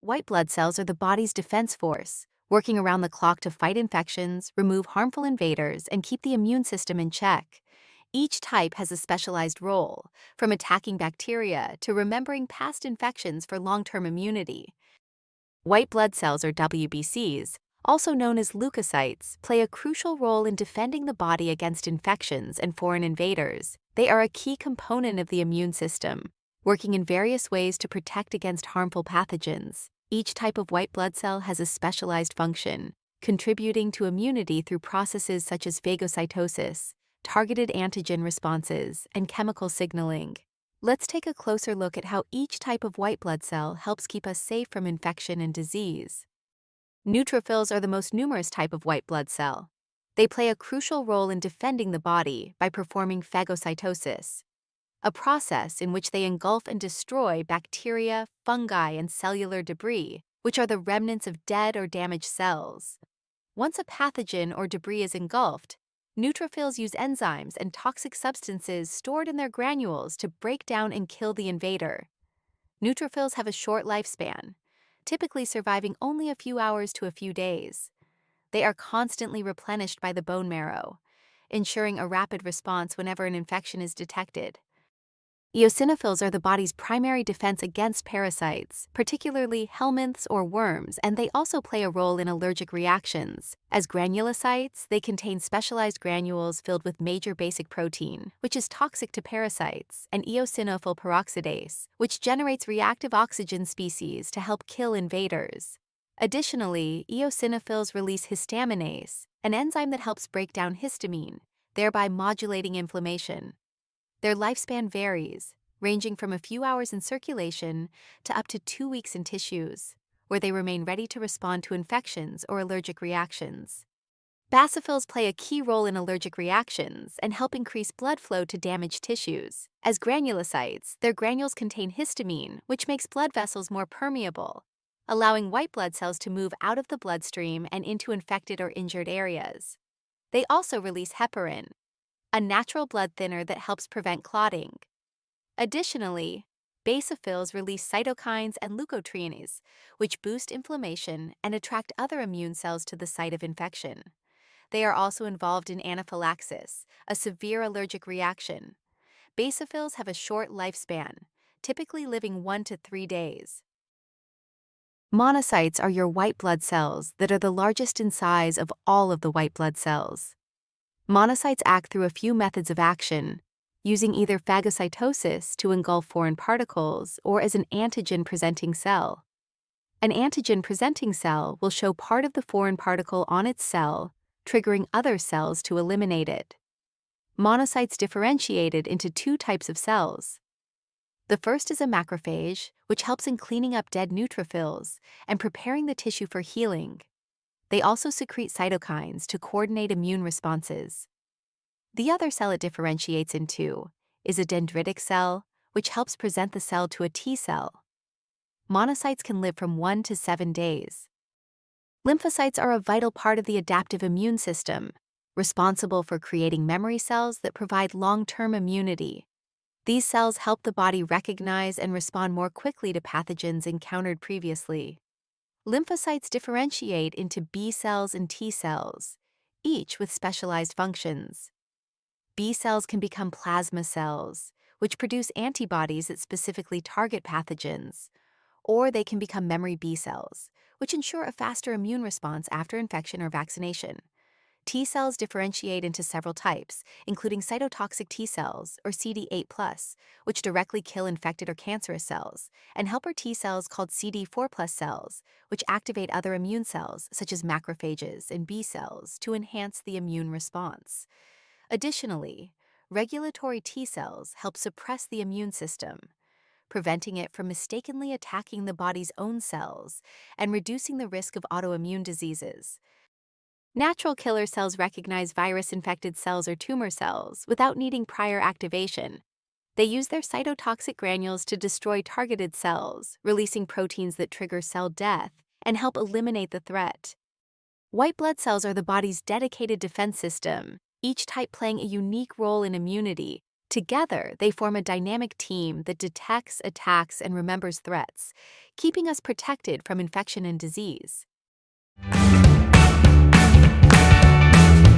White blood cells are the body's defense force, working around the clock to fight infections, remove harmful invaders, and keep the immune system in check. Each type has a specialized role, from attacking bacteria to remembering past infections for long-term immunity. White blood cells, or WBCs, also known as leukocytes, play a crucial role in defending the body against infections and foreign invaders. They are a key component of the immune system, working in various ways to protect against harmful pathogens. Each type of white blood cell has a specialized function, contributing to immunity through processes such as phagocytosis, targeted antigen responses, and chemical signaling. Let's take a closer look at how each type of white blood cell helps keep us safe from infection and disease. Neutrophils are the most numerous type of white blood cell. They play a crucial role in defending the body by performing phagocytosis, a process in which they engulf and destroy bacteria, fungi, and cellular debris, which are the remnants of dead or damaged cells. Once a pathogen or debris is engulfed, neutrophils use enzymes and toxic substances stored in their granules to break down and kill the invader. Neutrophils have a short lifespan, typically surviving only a few hours to a few days. They are constantly replenished by the bone marrow, ensuring a rapid response whenever an infection is detected. Eosinophils are the body's primary defense against parasites, particularly helminths or worms, and they also play a role in allergic reactions. As granulocytes, they contain specialized granules filled with major basic protein, which is toxic to parasites, and eosinophil peroxidase, which generates reactive oxygen species to help kill invaders. Additionally, eosinophils release histaminase, an enzyme that helps break down histamine, thereby modulating inflammation. Their lifespan varies, ranging from a few hours in circulation to up to 2 weeks in tissues, where they remain ready to respond to infections or allergic reactions. Basophils play a key role in allergic reactions and help increase blood flow to damaged tissues. As granulocytes, their granules contain histamine, which makes blood vessels more permeable, allowing white blood cells to move out of the bloodstream and into infected or injured areas. They also release heparin, a natural blood thinner that helps prevent clotting. Additionally, basophils release cytokines and leukotrienes, which boost inflammation and attract other immune cells to the site of infection. They are also involved in anaphylaxis, a severe allergic reaction. Basophils have a short lifespan, typically living 1 to 3 days. Monocytes are your white blood cells that are the largest in size of all of the white blood cells. Monocytes act through a few methods of action, using either phagocytosis to engulf foreign particles or as an antigen-presenting cell. An antigen-presenting cell will show part of the foreign particle on its cell, triggering other cells to eliminate it. Monocytes differentiated into 2 types of cells. The first is a macrophage, which helps in cleaning up dead neutrophils and preparing the tissue for healing. They also secrete cytokines to coordinate immune responses. The other cell it differentiates into is a dendritic cell, which helps present the cell to a T cell. Monocytes can live from 1 to 7 days. Lymphocytes are a vital part of the adaptive immune system, responsible for creating memory cells that provide long-term immunity. These cells help the body recognize and respond more quickly to pathogens encountered previously. Lymphocytes differentiate into B cells and T cells, each with specialized functions. B cells can become plasma cells, which produce antibodies that specifically target pathogens, or they can become memory B cells, which ensure a faster immune response after infection or vaccination. T cells differentiate into several types, including cytotoxic T cells, or CD8+, which directly kill infected or cancerous cells, and helper T cells called CD4+ cells, which activate other immune cells, such as macrophages and B cells, to enhance the immune response. Additionally, regulatory T cells help suppress the immune system, preventing it from mistakenly attacking the body's own cells and reducing the risk of autoimmune diseases. Natural killer cells recognize virus-infected cells or tumor cells without needing prior activation. They use their cytotoxic granules to destroy targeted cells, releasing proteins that trigger cell death and help eliminate the threat. White blood cells are the body's dedicated defense system, each type playing a unique role in immunity, Together, they form a dynamic team that detects, attacks, and remembers threats, keeping us protected from infection and disease.